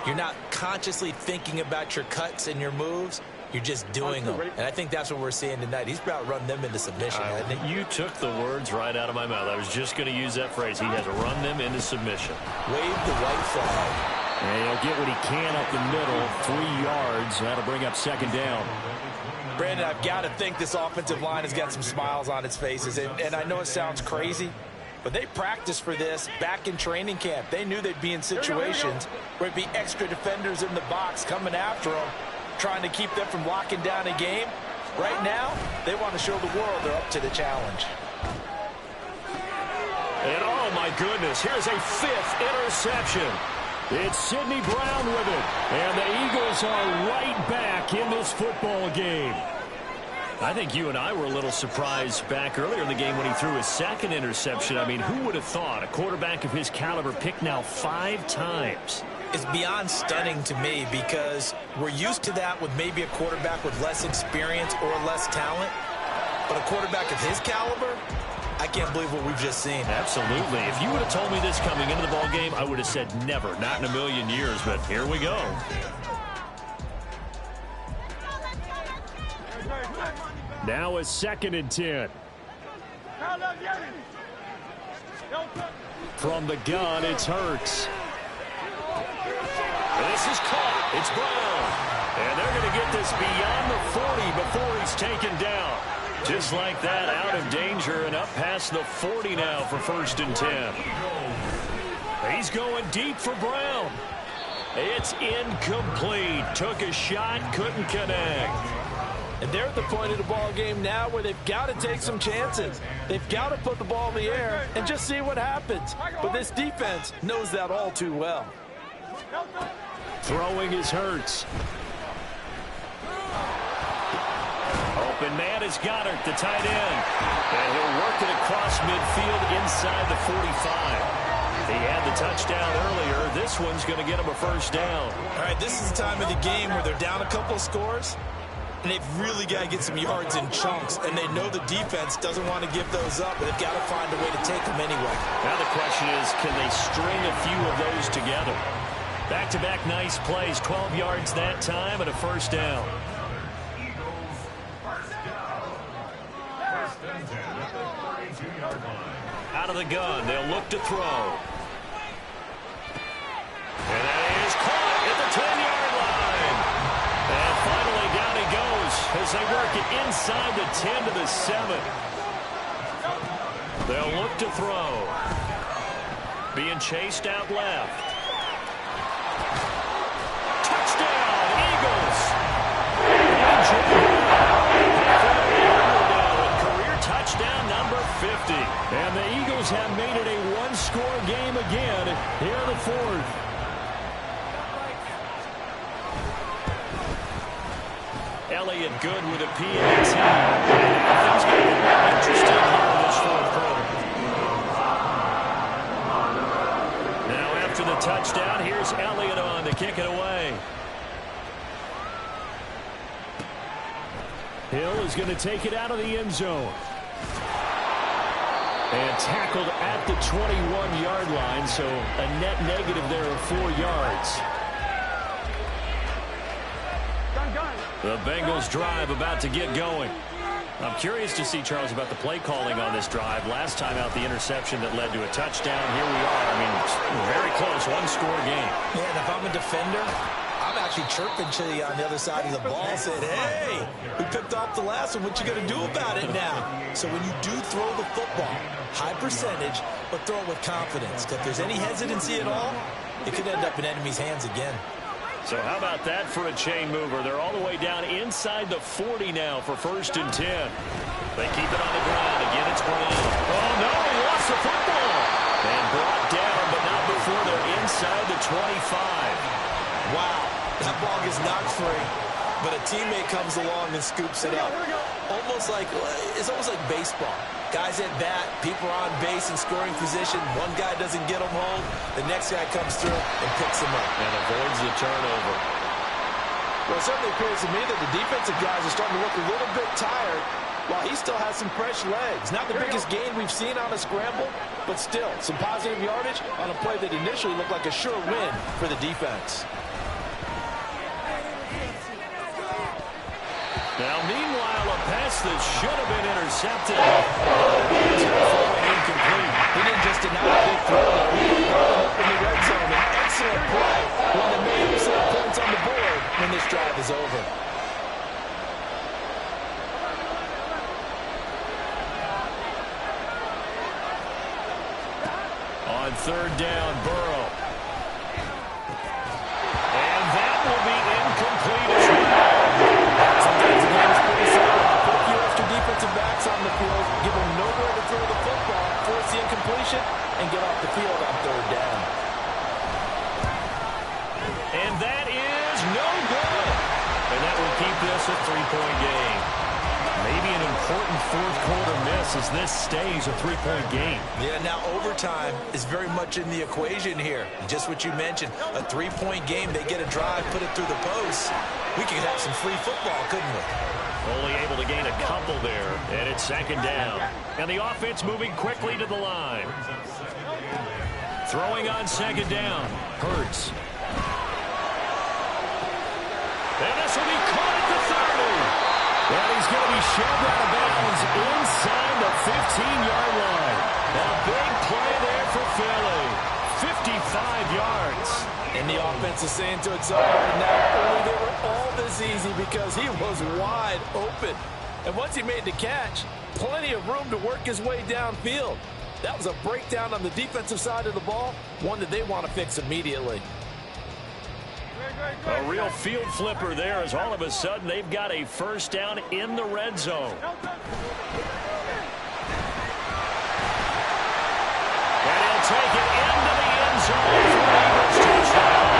you're not consciously thinking about your cuts and your moves. You're just doing them. And I think that's what we're seeing tonight. He's about run them into submission, hasn't he? You took the words right out of my mouth. I was just going to use that phrase. He has run them into submission. Wave the white flag. And he'll get what he can up the middle. 3 yards. That'll bring up second down. Brandon, I've got to think this offensive line has got some smiles on its faces. And I know it sounds crazy, but they practiced for this back in training camp. They knew they'd be in situations where it'd be extra defenders in the box coming after them, trying to keep them from locking down a game. Right now, they want to show the world they're up to the challenge. And oh my goodness, here's a 5th interception. It's Sidney Brown with it. And the Eagles are right back in this football game. I think you and I were a little surprised back earlier in the game when he threw his 2nd interception. I mean, who would have thought a quarterback of his caliber picked now 5 times? It's beyond stunning to me because we're used to that with maybe a quarterback with less experience or less talent. But a quarterback of his caliber, I can't believe what we've just seen. Absolutely. If you would have told me this coming into the ball game, I would have said never, not in a million years. But here we go. Now a 2nd and 10. From the gun, it's Hurts. This is caught. It's Brown. And they're going to get this beyond the 40 before he's taken down. Just like that, out of danger and up past the 40 now for 1st and 10. He's going deep for Brown. It's incomplete. Took a shot, couldn't connect. And they're at the point of the ball game now where they've got to take some chances. They've got to put the ball in the air and just see what happens. But this defense knows that all too well. Throwing is Hurts. Open man is Goddard, the tight end. And he'll work it across midfield inside the 45. He had the touchdown earlier. This one's going to get him a 1st down. All right, this is the time of the game where they're down a couple of scores, and they've really got to get some yards in chunks, and they know the defense doesn't want to give those up, but they've got to find a way to take them anyway. Now the question is, can they string a few of those together? Back-to-back nice plays, 12 yards that time and a 1st down. Out of the gun, they'll look to throw. And that is caught at the 10-yard line. And finally down he goes as they work it inside the 10 to the 7. They'll look to throw. Being chased out left. Touchdown, Eagles. Career touchdown number 50. And the Eagles have made it a 1-score game again here in the 4th. Elliott good with a PAT. Things going to get interesting here in this 4th quarter. Now after the touchdown, here's Elliott on to kick it away. Hill is going to take it out of the end zone. And tackled at the 21-yard line, so a net negative there of 4 yards. The Bengals drive about to get going. I'm curious to see, Charles, about the play calling on this drive. Last time out, the interception that led to a touchdown. Here we are. I mean, very close, 1-score game. Yeah, and if I'm a defender, I'm actually chirping to you on the other side of the ball, saying, hey, we picked off the last one. What you going to do about it now? So when you do throw the football, high percentage, but throw it with confidence. If there's any hesitancy at all, it could end up in enemy's hands again. So how about that for a chain mover? They're all the way down inside the 40 now for 1st and 10. They keep it on the ground. Again, it's Brown. Oh, no, he lost the football. And brought down, but not before they're inside the 25. Wow, that ball gets knocked free, but a teammate comes along and scoops it up. It's almost like baseball. Guys at bat, people are on base in scoring position. One guy doesn't get them home. The next guy comes through and picks them up. And avoids the turnover. Well, it certainly appears to me that the defensive guys are starting to look a little bit tired while he still has some fresh legs. Not the biggest gain we've seen on a scramble, but still some positive yardage on a play that initially looked like a sure win for the defense. Now, meanwhile, a pass that should have been intercepted. Incomplete. He didn't just deny a big throw, though. He got up in the red zone. An excellent play. One that made him some points on the board when this drive is over. On 3rd down, Burrow. And that will be incomplete as well. Sometimes the game is pretty simple. Put a few extra defensive backs on the field, give them nowhere to throw the football, force the incompletion, and get off the field on 3rd down. And that is no good. And that will keep this a 3-point game. Maybe an important 4th quarter miss as this stays a 3-point game. Yeah, now overtime is very much in the equation here. Just what you mentioned, a 3-point game. They get a drive, put it through the post. We could have some free football, couldn't we? Only able to gain a couple there, and it's 2nd down. And the offense moving quickly to the line. Throwing on 2nd down, Hurts. And this will be caught at the 30. And he's going to be shoved out of bounds inside the 15-yard line. A big play there for Philly. 55 yards. And the offense is saying to itself right now, only they were all this easy because he was wide open. And once he made the catch, plenty of room to work his way downfield. That was a breakdown on the defensive side of the ball, one that they want to fix immediately. A real field flipper there as all of a sudden they've got a 1st down in the red zone. And he'll take it into the end zone for an Eagles touchdown.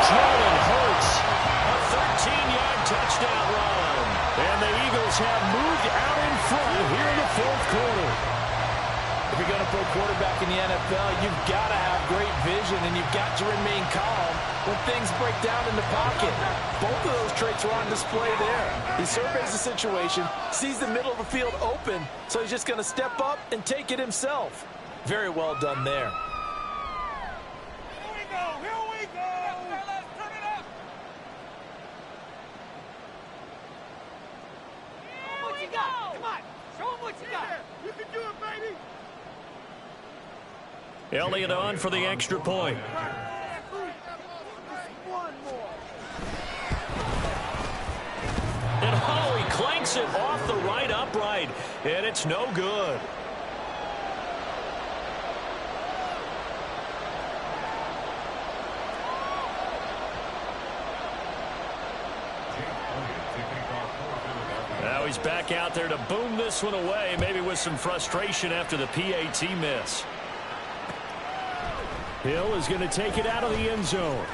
Jalen Hurts, a 13-yard touchdown run. And the Eagles have moved out in front here in the 4th quarter. If you're going to play quarterback in the NFL, you've got to have great vision, and you've got to remain calm when things break down in the pocket. Both of those traits are on display there. He surveys the situation, sees the middle of the field open, so he's just going to step up and take it himself. Very well done there. Here we go. Here we go. Let's turn it up. What you got? Come on. Show him what you got. You can do it, baby. Elliott on for the extra point. And oh, he clanks it off the right upright, and it's no good. Now he's back out there to boom this one away, maybe with some frustration after the PAT miss. Hill is going to take it out of the end zone.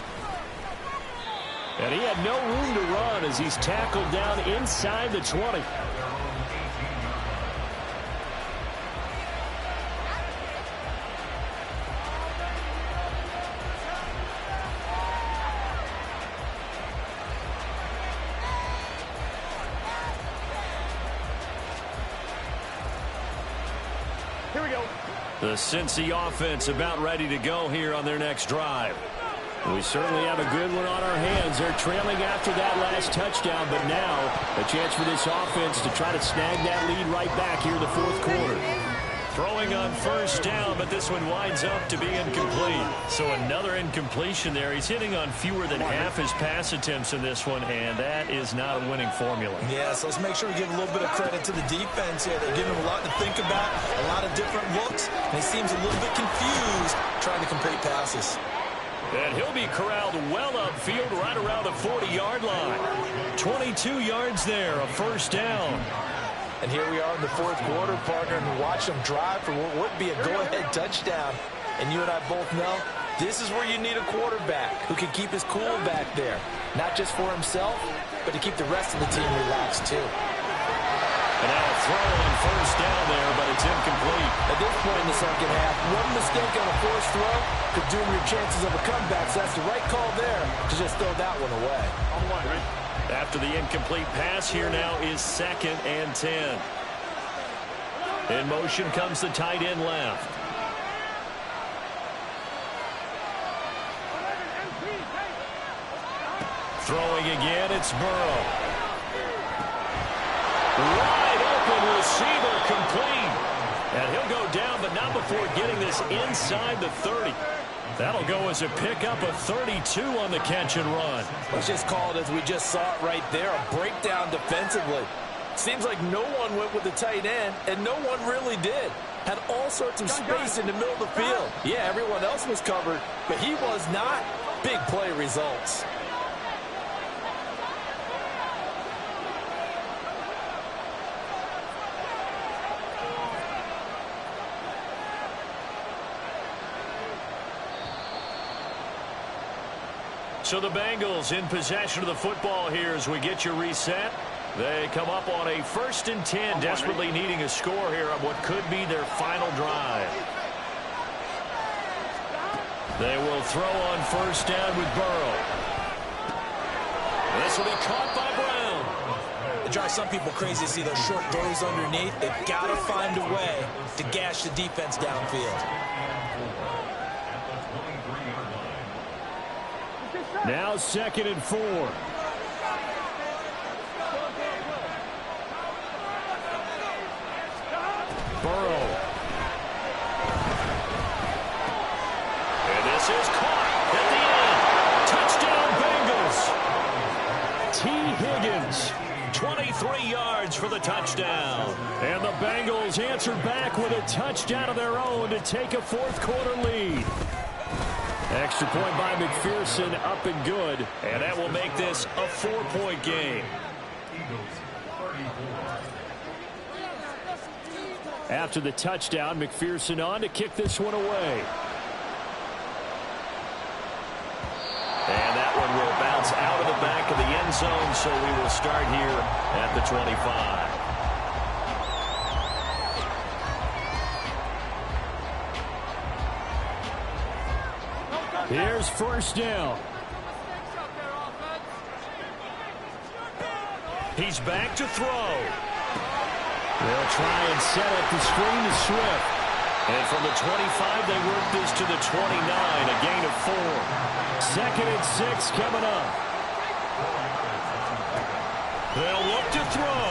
And he had no room to run as he's tackled down inside the 20. Here we go. The Cincy offense about ready to go here on their next drive. We certainly have a good one on our hands. They're trailing after that last touchdown, but now a chance for this offense to try to snag that lead right back here in the 4th quarter. Throwing on 1st down, but this one winds up to be incomplete. So another incompletion there. He's hitting on fewer than half his pass attempts in this one, and that is not a winning formula. Yeah, so let's make sure we give a little bit of credit to the defense here. They're giving him a lot to think about, a lot of different looks, and he seems a little bit confused trying to complete passes. And he'll be corralled well upfield right around the 40-yard line. 22 yards there, a first down. And here we are in the fourth quarter, partner, and watch them drive for what would be a go-ahead touchdown. And you and I both know this is where you need a quarterback who can keep his cool back there. Not just for himself, but to keep the rest of the team relaxed too. And now a throw on first down there, but it's incomplete. At this point in the second half, one mistake on a forced throw could doom your chances of a comeback. So that's the right call there to just throw that one away. On one, right? After the incomplete pass, here now is 2nd and 10. In motion comes the tight end left. Throwing again, it's Burrow. Wide open receiver, complete. And he'll go down, but not before getting this inside the 30. That'll go as a pickup of 32 on the catch and run. Let's just call it as we just saw it right there, a breakdown defensively. Seems like no one went with the tight end, and no one really did. Had all sorts of space in the middle of the field. Yeah, everyone else was covered, but he was not. Big play results. So the Bengals in possession of the football here as we get you reset. They come up on a 1st and 10, desperately needing a score here on what could be their final drive. They will throw on first down with Burrow. This will be caught by Brown. It drives some people crazy to see those short throws underneath. They've got to find a way to gash the defense downfield. Now 2nd and 4. Burrow. And this is caught at the end. Touchdown, Bengals. 23 yards for the touchdown. And the Bengals answer back with a touchdown of their own to take a fourth quarter lead. Extra point by McPherson, up and good. And that will make this a 4-point game. After the touchdown, McPherson on to kick this one away. And that one will bounce out of the back of the end zone, so we will start here at the 25. Here's first down. He's back to throw. They'll try and set up the screen to Swift. And from the 25, they work this to the 29, a gain of 4. 2nd and 6 coming up. They'll look to throw.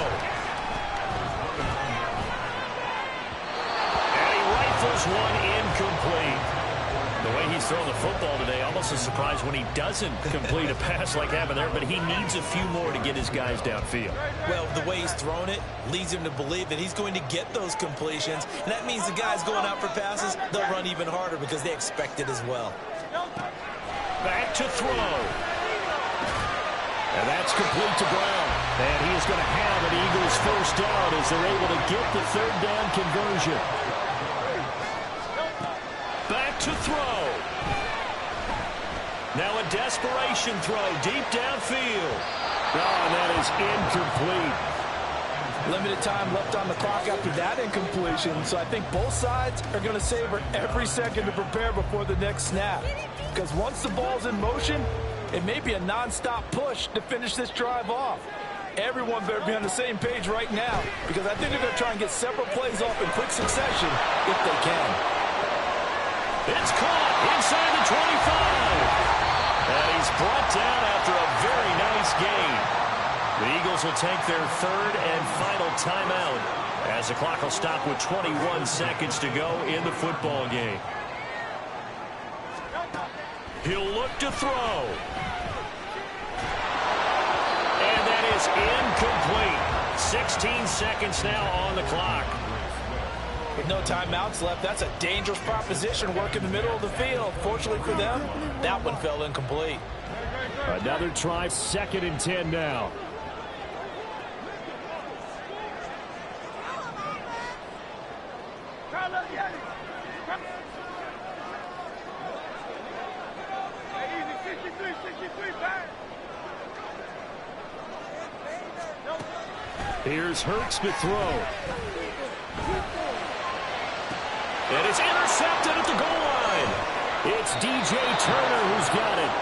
And he rifles one incomplete. The way he's throwing the football today, almost a surprise when he doesn't complete a pass like happened there, but he needs a few more to get his guys downfield. Well, the way he's thrown it leads him to believe that he's going to get those completions, and that means the guys going out for passes, they'll run even harder because they expect it as well. Back to throw. And that's complete to Brown. And he is going to have an Eagles first down as they're able to get the 3rd down conversion. Back to throw. Now a desperation throw deep downfield. Oh, and that is incomplete. Limited time left on the clock after that incompletion, so I think both sides are going to savor every second to prepare before the next snap. Because once the ball's in motion, it may be a non-stop push to finish this drive off. Everyone better be on the same page right now, because I think they're going to try and get several plays off in quick succession if they can. It's caught inside the 25. And he's brought down after a very nice gain. The Eagles will take their 3rd and final timeout as the clock will stop with 21 seconds to go in the football game. He'll look to throw. And that is incomplete. 16 seconds now on the clock. With no timeouts left, that's a dangerous proposition. Work in the middle of the field. Fortunately for them, that one fell incomplete. Another try, 2nd and 10 now. Here's Hurts to throw. And it's intercepted at the goal line. It's DJ Turner who's got it.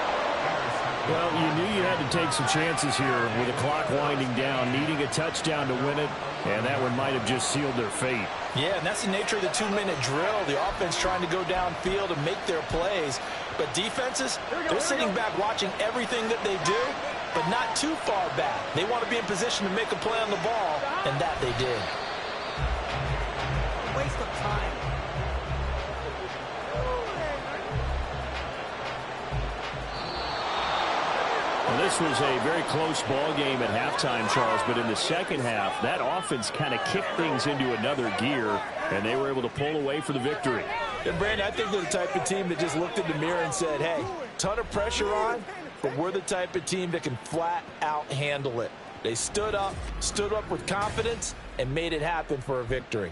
Well, you knew you had to take some chances here with the clock winding down, needing a touchdown to win it, and that one might have just sealed their fate. Yeah, and that's the nature of the 2-minute drill. The offense trying to go downfield and make their plays. But defenses, they're sitting back watching everything that they do, but not too far back. They want to be in position to make a play on the ball, and that they did. Waste of time. Well, this was a very close ball game at halftime, Charles, but in the second half, that offense kind of kicked things into another gear, and they were able to pull away for the victory. And, Brandon, I think they're the type of team that just looked in the mirror and said, hey, ton of pressure on, but we're the type of team that can flat out handle it. They stood up with confidence, and made it happen for a victory.